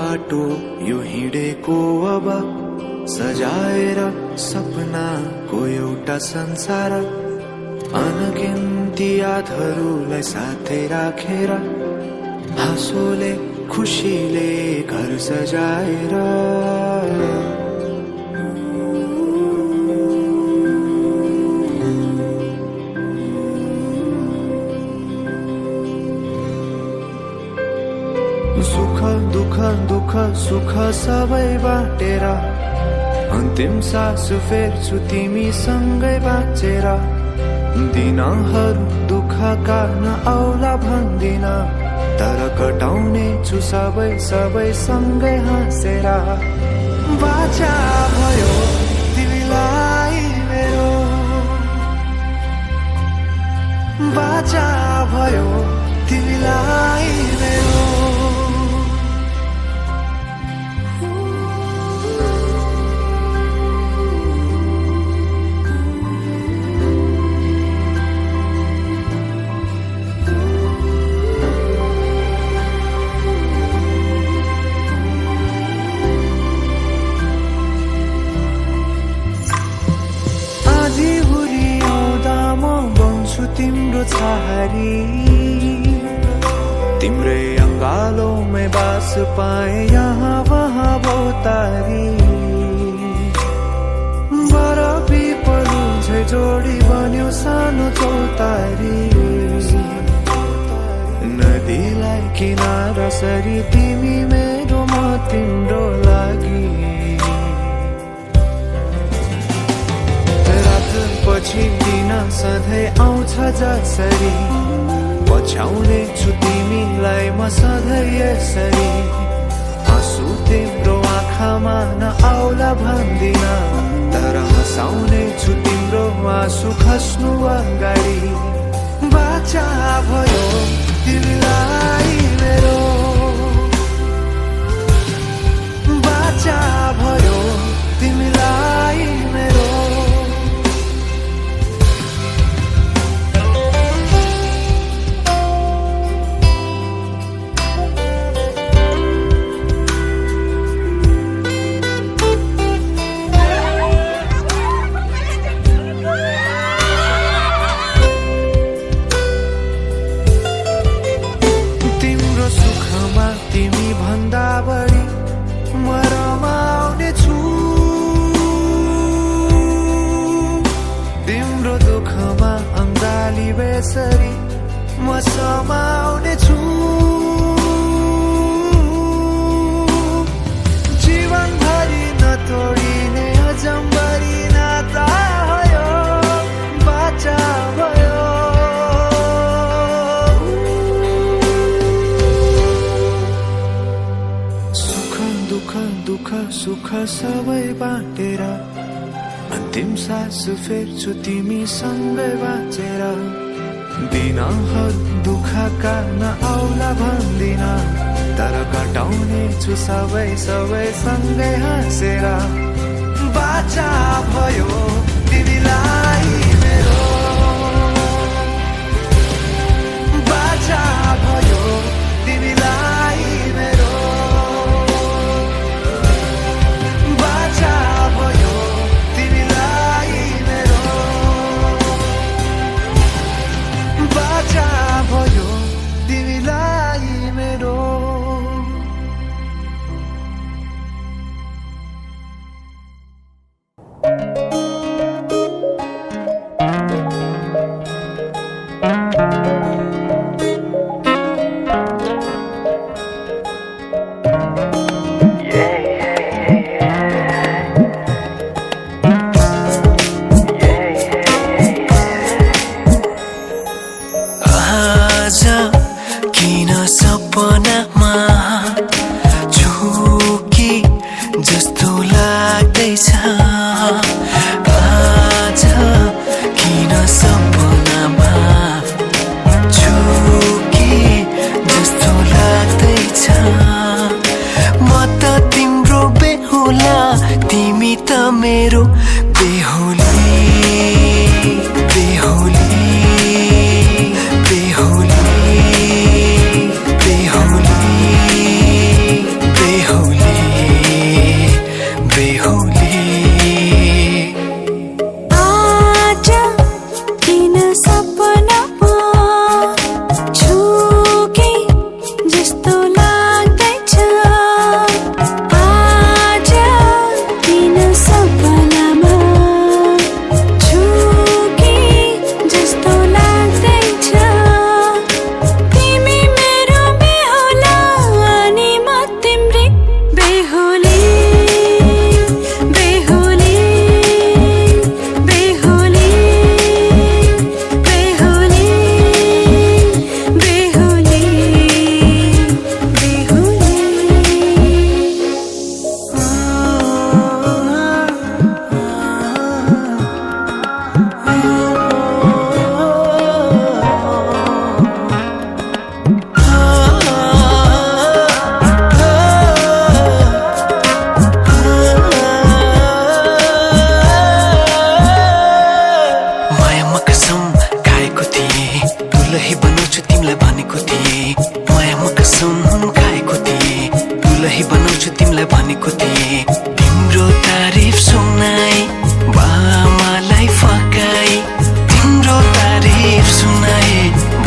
बाटो यो हिँडेको अब सजाएर सपनाको एउटा संसार अनगिन्ती यादहरूलाई साथै राखेर हाँसोले खुसीले घर सजाएर सुख दुख दुख सुख सबै बाटेर अन्तिम सास फेर्छु तिमीसँगै बाँचेर दिनहरू दुःखका नआउला भन्दिन तर कटाउने छु सबै सबै सँगै हाँसेर बाचा भयो तिमीलाई मेरो बाचा भयो तिमीलाई मेरो तिम्रो छहारी तिम्रै अंगालोमै बास पाए यहाँ वहाँ बहुतारी बरफी पलु झै जोडी बन्यो सानो चौतारी नदीलाई किनारा सरी तिमी मेरो म तिम्रो लागि पछि दिन सधैँ आउँछ जसरी पछ्याउने छु तिमीलाई म सधैँ यसरी आँसु तिम्रो आँखामा नआउला भन्दिन तर हँसाउने छु तिम्रो आँसु खस्नु अगाडि बाचा भयो तिमीलाई मेरो बाचा भयो तिमीलाई मेरो बेसरी म समाउने छु जीवन भरि नतोडिने अजम्बरी नाता भयो बाचा भयो सुख दुख दुख सुख सबै बाटेर अन्तिम सास फेर्छु तिमीसँगै बाँचेर दिनहरू दुःखका नआउला भन्दिन तर कटाउने छु सबै सबै सँगै हाँसेर बाचा भयो तिमीलाई मेरो बाचा भयो तिमीलाई मेरो बाचा भयो बाचा भयो तिमीलाई मेरो मेरो बेहुली बेहुली बेहुली बेहुली बेहुली बेहुली बेहुली बेहुली बेहुली बेहुली मायामा कसम खाएको थिएँ दुलही बनाउँछु तिमीलाई भनेको थिएँ मायामा कसम खाएको थिएँ दुलही बनाउँछु तिमीलाई भनेको थिएँ तिम्रो तारिफ सुनाई बामालाई फकाई तिम्रो तारिफ सुनाई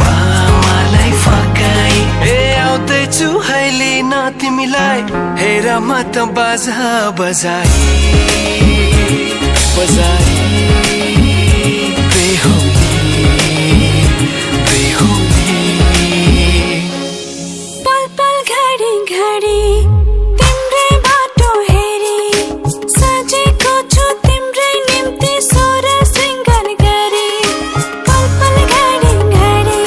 बामालाई फकाई ए आउँदैछु अहिले न तिमीलाई हेर म त बाजा बजाई बजाई पल पल घडी घडी तिम्रै बाटो हेरी सजेको छु तिम्रै निम्ति सोर सिंगार गरी पल पल घडी घडी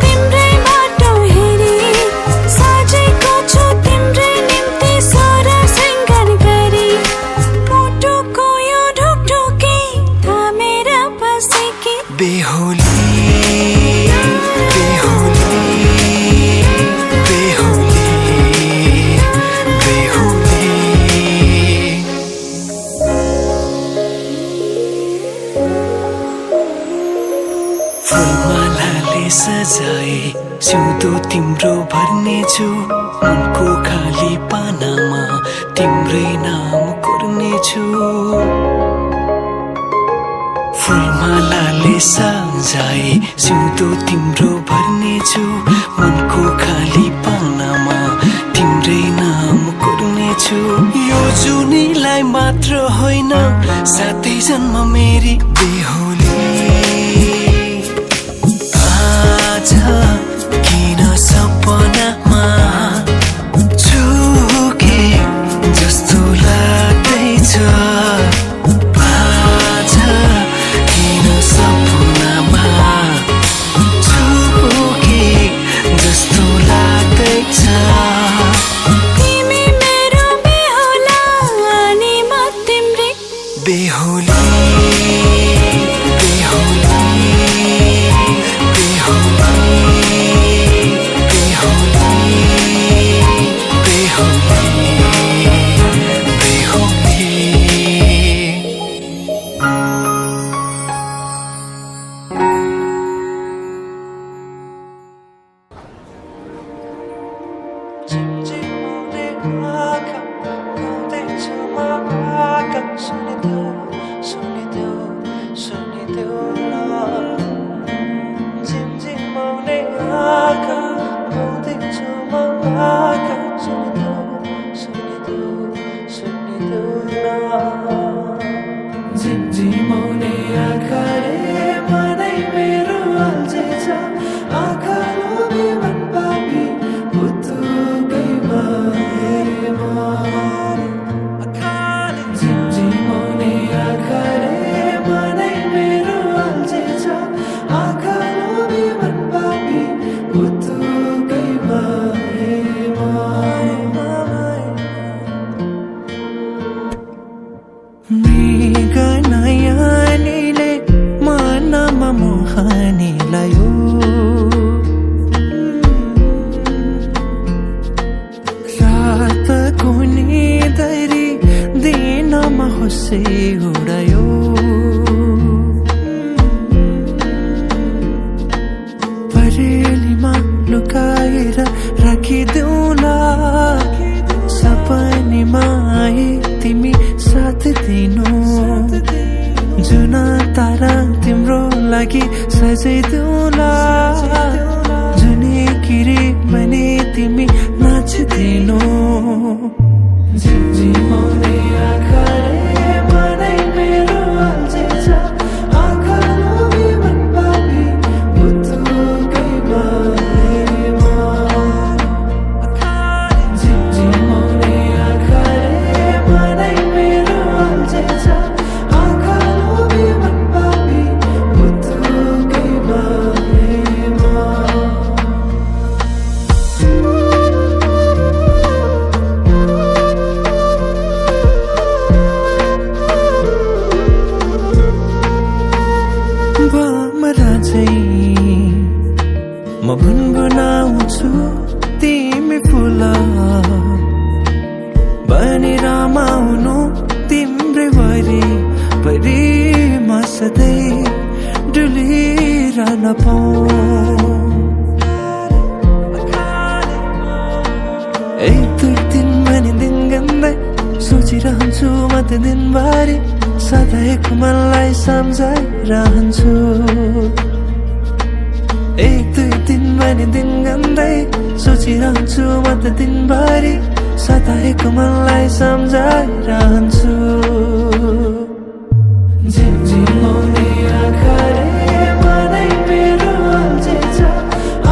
तिम्रै बाटो हेरी सजेको छु तिम्रै निम्ति सोर सिंगार गरी मुटुको यो ढुकढुकी थामेर बसेकी बेहुली बेहुली बेहुली बेहुली फुलमालाले सजाए सिउँदो तिम्रो भर्नेछु मनको खाली पानामा तिम्रै नाम कोर्नेछु फुलमालाले सजाए सिउँदो तिम्रो भर्नेछु मनको खाली पानामा तिम्रै नाम कोर्नेछु यो जुनीलाई मात्र होइन सातै जन्म मेरी बेहुली आज किन सपनामा छुके जस्तो लाग्दैछ आज किन सपनामा छुके जस्तो लाग्दैछ तिमी मेरो बेहुला अनि म तिम्रै बेहुली बेहुली झिमझिमाउने आँखाले मनै मेरो अल्झेछ आँखा लोभी मन पापी पुतुकै भएमा झिमझिमाउने आँखाले मनै मेरो अल्झेछ आँखा लोभी मन पापी पुतुकै भएमा नयानीले मनमा मोहानी लायो रातको निदरी दिनमा होसे उडायो परेलीमा लुकाएर राखिदेऊला सपनीमा आए तिमी साथ दिनु जुन तारा तिम्रो लागि सजाइदेऊला जुनी किरी भने तिमी नाचिदिनु झिमझिमाउने आँखाले मनै मेरो अल्झेछ आँखा लोभी मन पापी पुतुकै भएमा झिमझिमाउने पाऊँ एक दुई दिन मैले दिन गन्दै सोचिरहन्छु म त दिनभरि सधैँको मनलाई सम्झाइरहन्छु एक दुई दिन मैले दिन गन्दै सोचिरहन्छु म त दिनभरि सधैँको मनलाई सम्झाइरहन्छु झिमझिमाउने आँखाले मनै मेरो अल्झिन्छ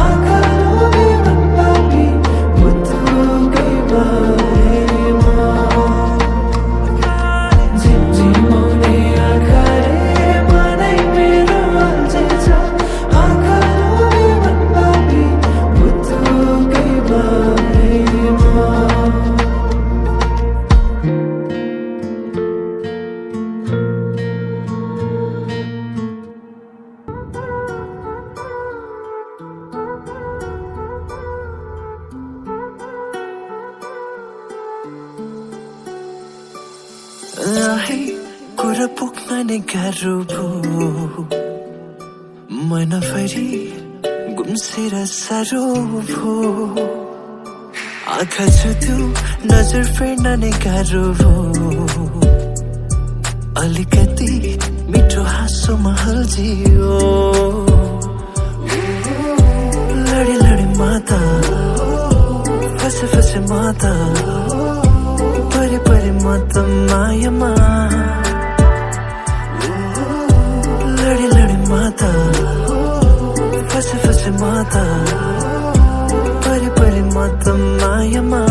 आँखा लोभी मन पापी बुद्धुकै बारेमा झिमझिमाउने आँखाले मनै मेरो अल्झिन्छ आँखा लोभी मन पापी बुद्धुकै बारेमा कुरा पुग्न नै गाह्रो भयो मन फेरि गुम्सेर साह्रो भयो आँखा छुट्यो नजर फेर्न नै गाह्रो भयो अलिकति मिठो हाँसोमा हल्झियो लडी लडी माता फसे फसे माता परे परे म त मायामा लडी लडी माता फसे फसे माता परे परे म त मायामा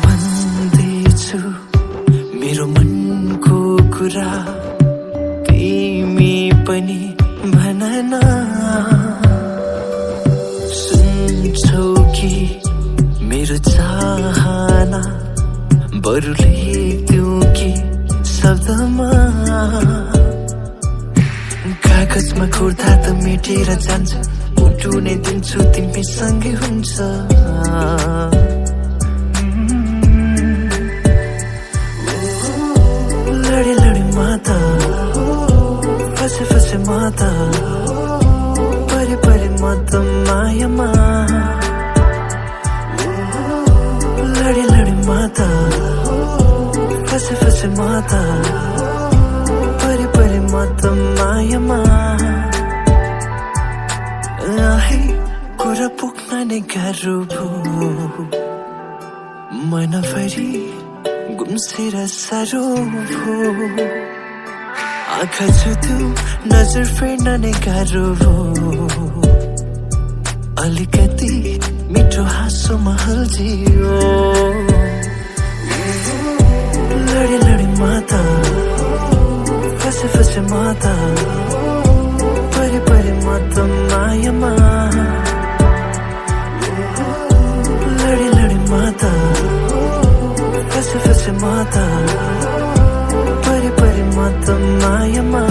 भन्दैछु मेरो मनको कुरा तिमी पनि भन न सुन्छौ कि मेरो चाहना बरु लेख्दिऊ कि शब्दमा कागजमा कोर्दा त मेटेर जान्छ मुटु नै दिन्छु तिमीसँगै हुन्छ लडी लडी माता फसे फसे माता परे परे म त मायामा लडी लडी माता फसे फसे माता परे परे म त मायामा कुरा पुग्न नै गाह्रो भयो मन फेरि गुम्सेर साह्रो भयो आँखा छुट्यो नजर फेर्न नै गाह्रो भयो अलिकति मिठो हाँसोमा हल्झियो लडी लडी माता फसे फसे माता परे परे म त मायामा लडी लडी माता फसे फसे माता परे परे म त मायामा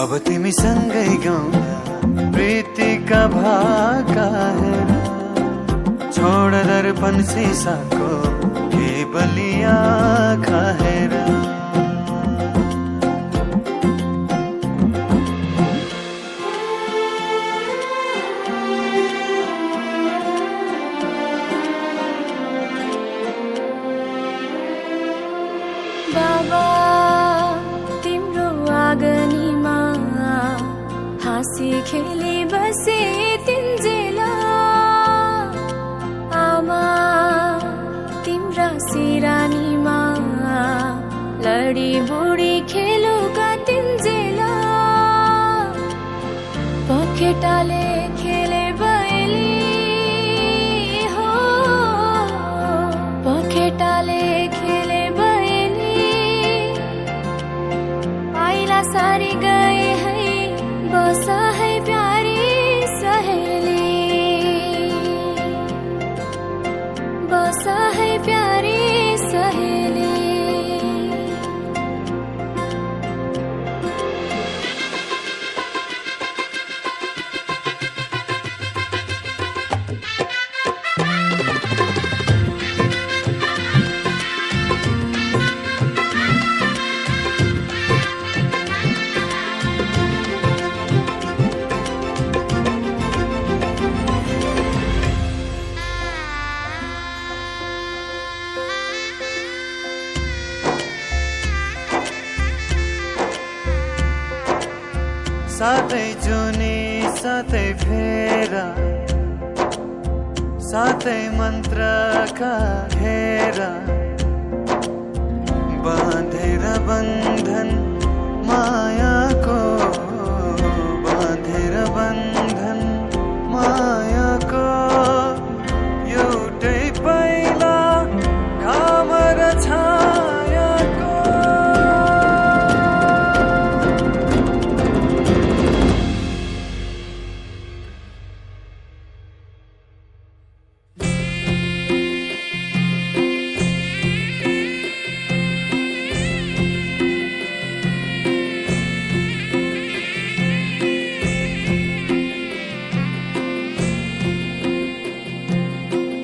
अब तिमी सँगै गाउँदा प्रीतिका भाका हेर छोड दर्पण सिसाको केवली आँखा हेर बाबा तिम्रो आँगनीमा हाँसी खेली बसे तिन्जेला आमा तिम्रा सिरानीमा लडी बुढी खेलुका तिन्जेला पखेटाले खेले बयली हो पखेटाले खेले बयली आइला सारी गए है बसा है प्यारी सहेली बसा है प्यारी सहेली साथै जुनी साथै फेरा साथै मन्त्रका घेरा बाँधेर बन्धन मायाको बाँधेर बन्धन मायाको एउटै पाइला घाम र छायाको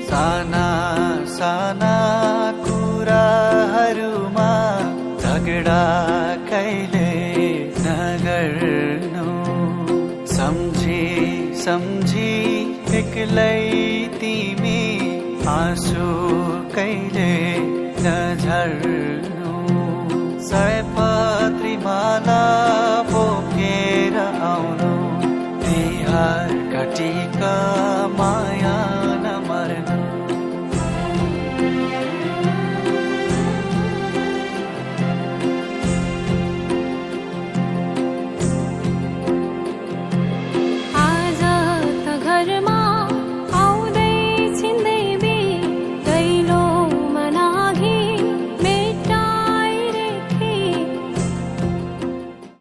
साना साना कुराहरूमा झगडा कहिले नगर्नु सम्झी सम्झी एक्लै तिमी आँसु कहिले नझर्नु सयपत्री माला बोकेर आउनु तिहार काटीका माया